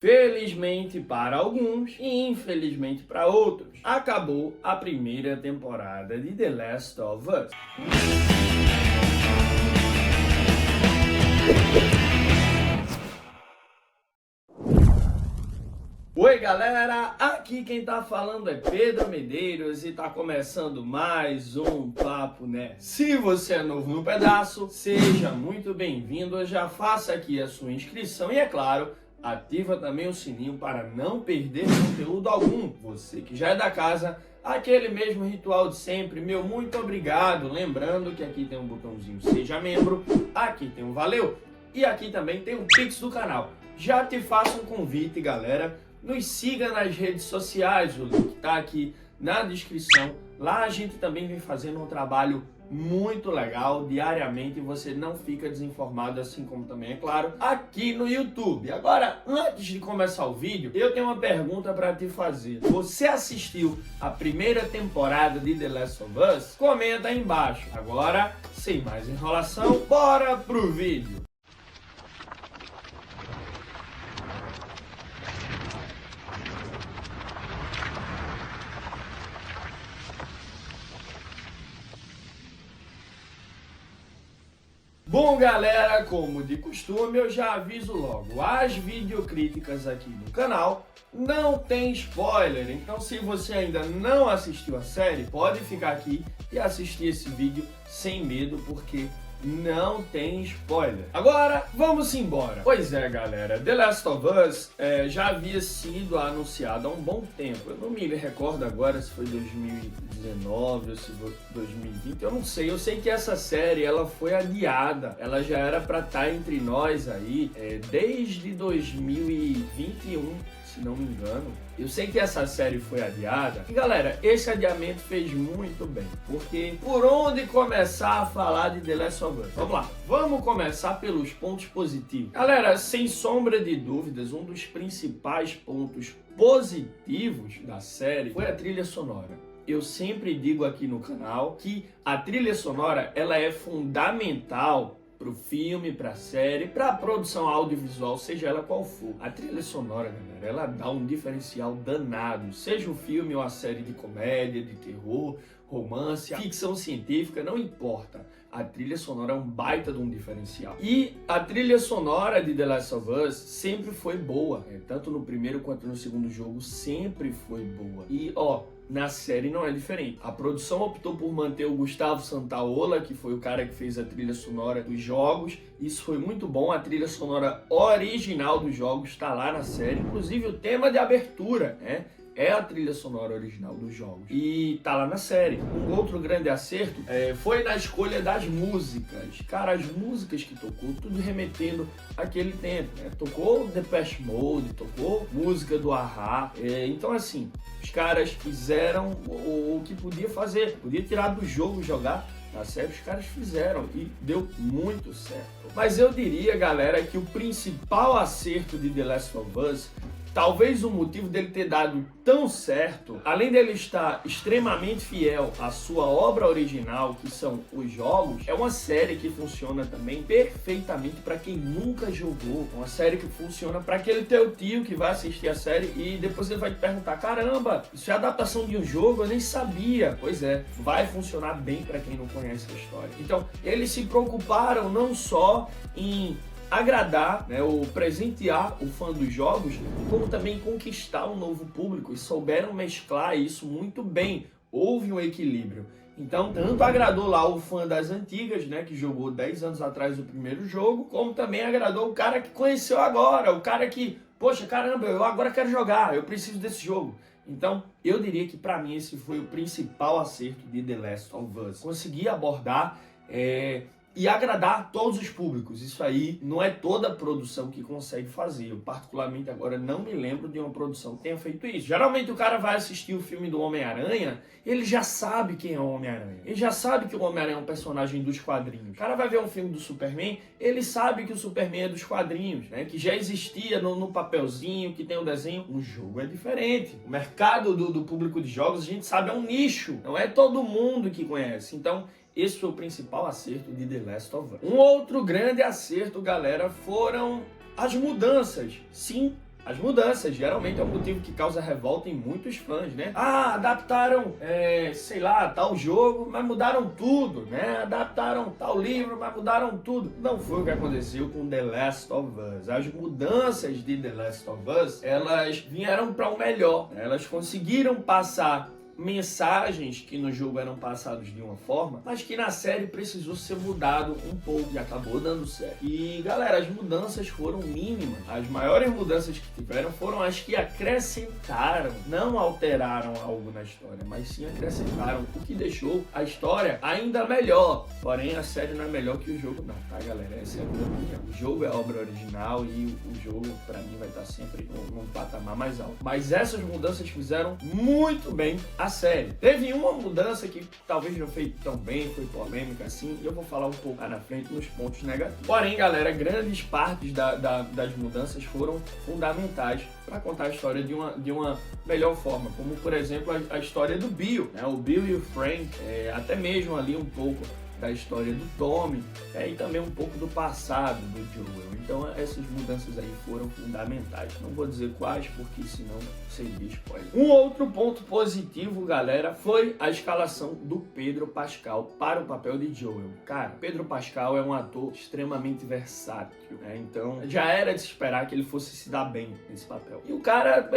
Felizmente para alguns e infelizmente para outros, acabou a primeira temporada de The Last of Us. Oi galera, aqui quem tá falando é Pedro Medeiros e tá começando mais um Papo Né. Se você é novo no pedaço, seja muito bem-vindo, já faça aqui a sua inscrição e é claro, ativa também o sininho para não perder conteúdo algum. Você que já é da casa, aquele mesmo ritual de sempre, meu muito obrigado. Lembrando que aqui tem um botãozinho Seja Membro, aqui tem um Valeu e aqui também tem um Pix do canal. Já te faço um convite, galera, nos siga nas redes sociais, o link tá aqui na descrição. Lá a gente também vem fazendo um trabalho muito legal diariamente e você não fica desinformado, assim como também, é claro, aqui no YouTube. Agora, antes de começar o vídeo, eu tenho uma pergunta para te fazer. Você assistiu a primeira temporada de The Last of Us? Comenta aí embaixo. Agora, sem mais enrolação, bora pro vídeo. Bom galera, como de costume, eu já aviso logo, as videocríticas aqui no canal não tem spoiler, então se você ainda não assistiu a série, pode ficar aqui e assistir esse vídeo sem medo, porque não tem spoiler. Agora, vamos embora. Pois é, galera, The Last of Us já havia sido anunciado há um bom tempo. Eu não me recordo agora se foi 2019 ou se foi 2020, eu não sei. Eu sei que essa série, ela foi adiada. Ela já era para estar entre nós aí desde 2021, se não me engano. Eu sei que essa série foi adiada e galera, esse adiamento fez muito bem, porque por onde começar a falar de The Last of Us? Vamos lá, vamos começar pelos pontos positivos. Galera, sem sombra de dúvidas, um dos principais pontos positivos da série foi a trilha sonora. Eu sempre digo aqui no canal que a trilha sonora ela é fundamental pro filme, pra série, pra produção audiovisual, seja ela qual for. A trilha sonora, galera, ela dá um diferencial danado, seja o filme ou a série de comédia, de terror, romance, ficção científica, não importa. A trilha sonora é um baita de um diferencial. E a trilha sonora de The Last of Us sempre foi boa, tanto no primeiro quanto no segundo jogo, sempre foi boa. E na série não é diferente. A produção optou por manter o Gustavo Santaolalla, que foi o cara que fez a trilha sonora dos jogos. Isso foi muito bom. A trilha sonora original dos jogos está lá na série. Inclusive o tema de abertura, é a trilha sonora original dos jogos. E tá lá na série. Um outro grande acerto foi na escolha das músicas. Cara, as músicas que tocou, tudo remetendo àquele tempo. Tocou Depeche Mode, tocou música do A.H.A. Então assim, os caras fizeram o que podia fazer. Podia tirar do jogo e jogar. Na série os caras fizeram e deu muito certo. Mas eu diria, galera, que o principal acerto de The Last of Us, talvez o motivo dele ter dado tão certo, além dele estar extremamente fiel à sua obra original, que são os jogos, é uma série que funciona também perfeitamente para quem nunca jogou. Uma série que funciona para aquele teu tio que vai assistir a série e depois ele vai te perguntar, caramba, isso é adaptação de um jogo? Eu nem sabia. Pois é, vai funcionar bem para quem não conhece a história. Então, eles se preocuparam não só em agradar, ou presentear o fã dos jogos, como também conquistar um novo público e souberam mesclar isso muito bem. Houve um equilíbrio. Então, tanto agradou lá o fã das antigas, que jogou 10 anos atrás o primeiro jogo, como também agradou o cara que conheceu agora, o cara que, poxa, caramba, eu agora quero jogar, eu preciso desse jogo. Então, eu diria que para mim esse foi o principal acerto de The Last of Us. Conseguir abordar e agradar todos os públicos. Isso aí não é toda produção que consegue fazer. Eu particularmente agora não me lembro de uma produção que tenha feito isso. Geralmente o cara vai assistir o filme do Homem-Aranha, ele já sabe quem é o Homem-Aranha. Ele já sabe que o Homem-Aranha é um personagem dos quadrinhos. O cara vai ver um filme do Superman, ele sabe que o Superman é dos quadrinhos, que já existia no papelzinho, que tem o desenho. Um jogo é diferente. O mercado do público de jogos, a gente sabe, é um nicho. Não é todo mundo que conhece. Então, esse foi o principal acerto de The Last of Us. Um outro grande acerto, galera, foram as mudanças. Sim, As mudanças geralmente é um motivo que causa revolta em muitos fãs, né? Ah, adaptaram, sei lá, tal jogo, mas mudaram tudo, né? Adaptaram tal livro, mas mudaram tudo. Não foi o que aconteceu com The Last of Us. As mudanças de The Last of Us, elas vieram para o melhor. Elas conseguiram passar mensagens que no jogo eram passados de uma forma, mas que na série precisou ser mudado um pouco e acabou dando certo. E galera, as mudanças foram mínimas. As maiores mudanças que tiveram foram as que acrescentaram, não alteraram algo na história, mas sim acrescentaram, o que deixou a história ainda melhor. Porém, a série não é melhor que o jogo não, tá galera? Essa é a minha opinião. O jogo é a obra original e o jogo, pra mim, vai estar sempre num patamar mais alto. Mas essas mudanças fizeram muito bem a série. Teve uma mudança que talvez não fez tão bem, foi polêmica assim, e eu vou falar um pouco lá na frente nos pontos negativos. Porém, galera, grandes partes das mudanças foram fundamentais para contar a história de uma melhor forma, como por exemplo a história do Bill, né? O Bill e o Frank, até mesmo ali um pouco da história do Tommy, e também um pouco do passado do Joel. Então essas mudanças aí foram fundamentais. Não vou dizer quais, porque senão seria spoiler. Um outro ponto positivo, galera, foi a escalação do Pedro Pascal para o papel de Joel. Cara, Pedro Pascal é um ator extremamente versátil, né? Então já era de se esperar que ele fosse se dar bem nesse papel. E o cara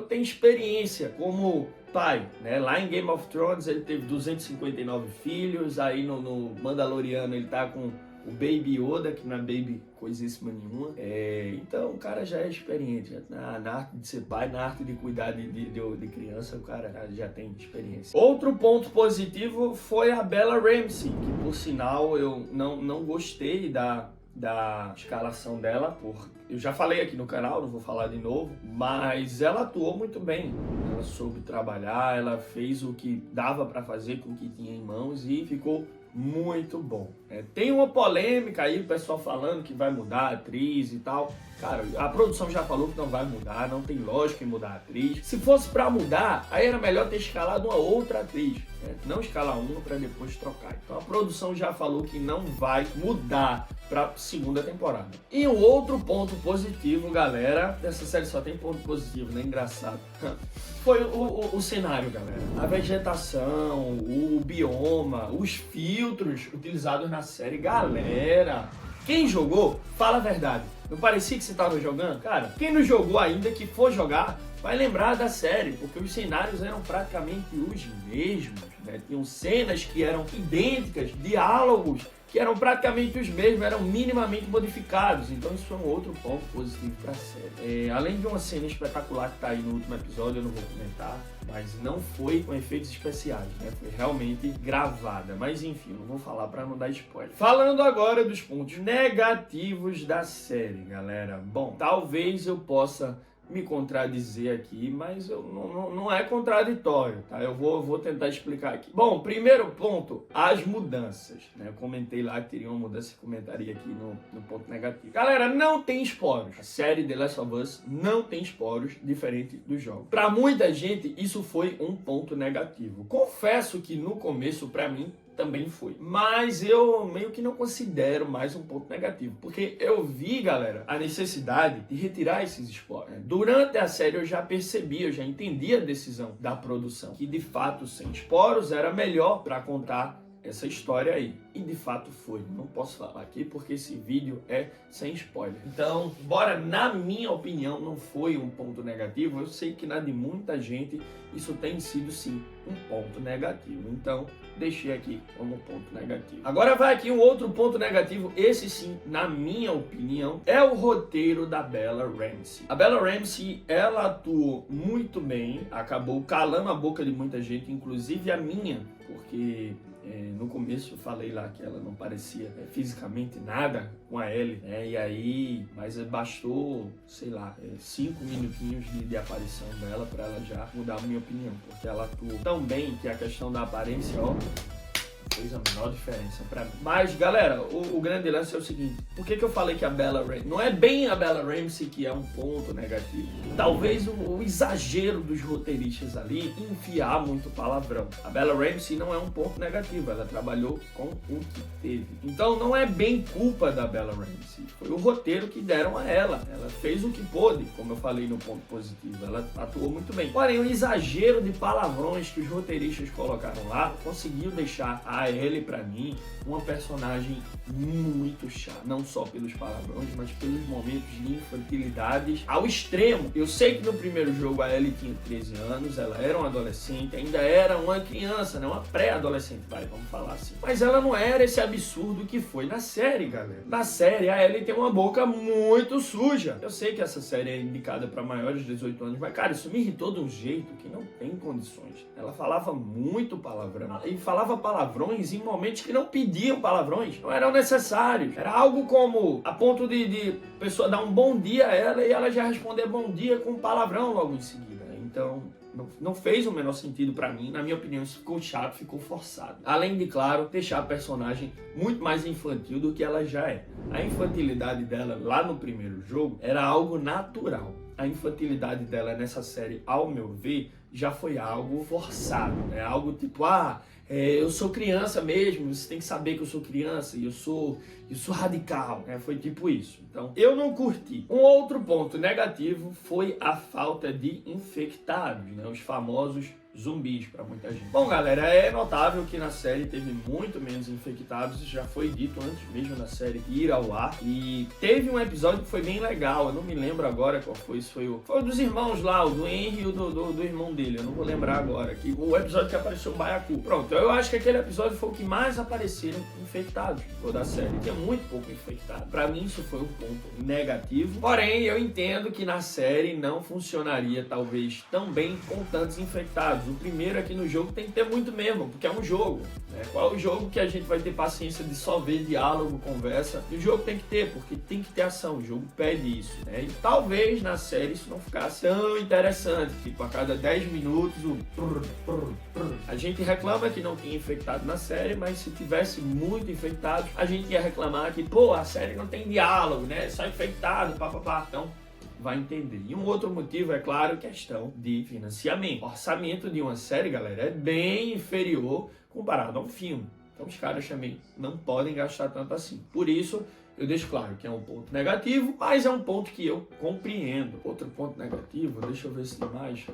tem experiência como pai, né? Lá em Game of Thrones ele teve 259 filhos, aí no Mandaloriano ele tá com o Baby Yoda, que não é baby coisíssima nenhuma. Então o cara já é experiente, na arte de ser pai, na arte de cuidar de criança, o cara já tem experiência. Outro ponto positivo foi a Bella Ramsey, que por sinal eu não gostei da escalação dela, eu já falei aqui no canal, não vou falar de novo, mas ela atuou muito bem, ela soube trabalhar, ela fez o que dava para fazer com o que tinha em mãos e ficou muito bom. Tem uma polêmica aí, o pessoal falando que vai mudar a atriz e tal. Cara, a produção já falou que não vai mudar, não tem lógica em mudar a atriz. Se fosse pra mudar, aí era melhor ter escalado uma outra atriz, né? Não escalar uma pra depois trocar. Então a produção já falou que não vai mudar pra segunda temporada. E um outro ponto positivo, galera, essa série só tem ponto positivo, né? Engraçado. Foi o cenário, galera. A vegetação, o bioma, os filtros utilizados na série. Galera, quem jogou, fala a verdade. Não parecia que você estava jogando? Cara, quem não jogou ainda, que for jogar, vai lembrar da série, porque os cenários eram praticamente os mesmos, né? Tinham cenas que eram idênticas, diálogos que eram praticamente os mesmos, eram minimamente modificados. Então isso foi um outro ponto positivo para a série. Além de uma cena espetacular que está aí no último episódio, eu não vou comentar, mas não foi com efeitos especiais, né? Foi realmente gravada. Mas enfim, eu não vou falar para não dar spoiler. Falando agora dos pontos negativos da série, galera. Bom, talvez eu possa me contradizer aqui, mas não é contraditório, tá? Eu vou tentar explicar aqui. Bom, primeiro ponto, as mudanças, né? Eu comentei lá que teria uma mudança e comentaria aqui no ponto negativo. Galera, não tem esporos. A série The Last of Us não tem esporos, diferente do jogo. Pra muita gente, isso foi um ponto negativo. Confesso que no começo, pra mim, também foi. Mas eu meio que não considero mais um ponto negativo, porque eu vi, galera, a necessidade de retirar esses esporos. Durante a série eu já percebi, eu já entendi a decisão da produção, que de fato sem esporos era melhor para contar essa história aí. E de fato foi. Não posso falar aqui porque esse vídeo é sem spoiler. Então, embora na minha opinião não foi um ponto negativo, eu sei que na de muita gente isso tem sido sim um ponto negativo. Então, deixei aqui como ponto negativo. Agora vai aqui um outro ponto negativo, esse sim, na minha opinião, é o roteiro da Bella Ramsey. A Bella Ramsey, ela atuou muito bem, acabou calando a boca de muita gente, inclusive a minha, porque no começo eu falei lá que ela não parecia fisicamente nada com a Ellie, né? E aí, mas bastou, sei lá, 5 minutinhos de aparição dela para ela já mudar a minha opinião, porque ela atuou tão bem que a questão da aparência, ó, fez a menor diferença pra mim. Mas, galera, o grande lance é o seguinte, por que eu falei que a Bella Ramsey, não é bem a Bella Ramsey que é um ponto negativo, talvez o exagero dos roteiristas ali enfiar muito palavrão. A Bella Ramsey não é um ponto negativo, ela trabalhou com o que teve. Então não é bem culpa da Bella Ramsey, foi o roteiro que deram a ela. Ela fez o que pôde, como eu falei no ponto positivo, ela atuou muito bem. Porém, o exagero de palavrões que os roteiristas colocaram lá conseguiu deixar a Ellie, pra mim, uma personagem muito chata. Não só pelos palavrões, mas pelos momentos de infantilidades ao extremo. Eu sei que no primeiro jogo a Ellie tinha 13 anos, ela era uma adolescente, ainda era uma criança, né? Uma pré-adolescente, vamos falar assim. Mas ela não era esse absurdo que foi na série, galera. Na série, a Ellie tem uma boca muito suja. Eu sei que essa série é indicada para maiores de 18 anos, mas, cara, isso me irritou de um jeito que não tem condições. Ela falava muito palavrão. E falava palavrões em momentos que não pediam palavrões, não eram necessários. Era algo como, a ponto de pessoa dar um bom dia a ela e ela já responder bom dia com um palavrão logo em seguida. Então, não fez o menor sentido pra mim. Na minha opinião, isso ficou chato, ficou forçado. Além de, claro, deixar a personagem muito mais infantil do que ela já é. A infantilidade dela lá no primeiro jogo era algo natural. A infantilidade dela nessa série, ao meu ver, já foi algo forçado, né? Algo tipo, eu sou criança mesmo, você tem que saber que eu sou criança e eu sou radical, né? Foi tipo isso. Então, eu não curti. Um outro ponto negativo foi a falta de infectados, né? Os famosos zumbis para muita gente. Bom, galera, é notável que na série teve muito menos infectados, isso já foi dito antes mesmo da série ir ao ar, e teve um episódio que foi bem legal, eu não me lembro agora qual foi, foi o dos irmãos lá, o do Henry e o do irmão dele, eu não vou lembrar agora, que o episódio que apareceu o Baiacu. Pronto, eu acho que aquele episódio foi o que mais apareceram infectados toda a série, tinha muito pouco infectado. Para mim isso foi um ponto negativo, porém eu entendo que na série não funcionaria talvez tão bem com tantos infectados. O primeiro aqui no jogo tem que ter muito mesmo, porque é um jogo, né? Qual é o jogo que a gente vai ter paciência de só ver diálogo, conversa? E o jogo tem que ter, porque tem que ter ação, o jogo pede isso, né? E talvez na série isso não ficasse tão interessante, tipo a cada 10 minutos o A gente reclama que não tinha infectado na série, mas se tivesse muito infectado, a gente ia reclamar que, pô, a série não tem diálogo, né? Só infectado, papapá. Então, vai entender. E um outro motivo, é claro, questão de financiamento. O orçamento de uma série, galera, é bem inferior comparado a um filme. Então os caras também não podem gastar tanto assim. Por isso, eu deixo claro que é um ponto negativo, mas é um ponto que eu compreendo. Outro ponto negativo, deixa eu ver se tem mais.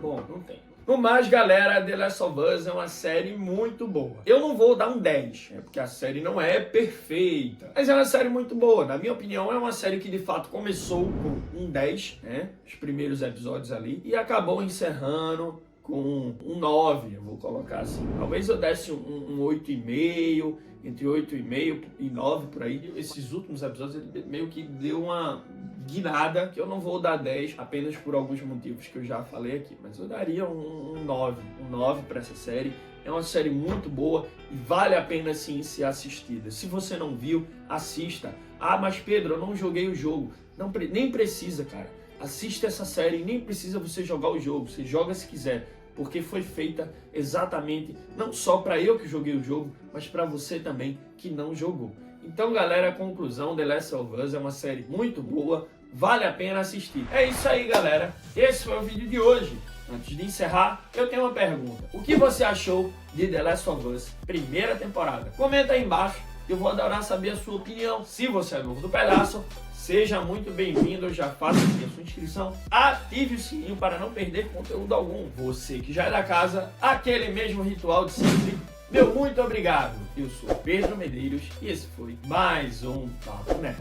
Bom, não tem. No mais, galera, The Last of Us é uma série muito boa. Eu não vou dar um 10, porque a série não é perfeita, mas é uma série muito boa. Na minha opinião, é uma série que de fato começou com um 10, né? Os primeiros episódios ali, e acabou encerrando com um 9, eu vou colocar assim. Talvez eu desse um 8,5, entre 8,5 e 9 por aí. Esses últimos episódios ele meio que deu uma guinada, que eu não vou dar 10 apenas por alguns motivos que eu já falei aqui, mas eu daria um 9 para essa série. É uma série muito boa e vale a pena sim ser assistida. Se você não viu, assista. Mas Pedro, eu não joguei o jogo. Não, nem precisa, cara. Assista essa série e nem precisa você jogar o jogo. Você joga se quiser, porque foi feita exatamente não só para eu que joguei o jogo, mas para você também que não jogou. Então, galera, a conclusão, The Last of Us é uma série muito boa, vale a pena assistir. É isso aí, galera. Esse foi o vídeo de hoje. Antes de encerrar, eu tenho uma pergunta. O que você achou de The Last of Us, primeira temporada? Comenta aí embaixo, eu vou adorar saber a sua opinião. Se você é novo do pedaço, seja muito bem-vindo, já faça a sua inscrição, ative o sininho para não perder conteúdo algum. Você que já é da casa, aquele mesmo ritual de sempre. Meu muito obrigado. Eu sou Pedro Medeiros e esse foi mais um Papo Nerd.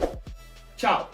Tchau!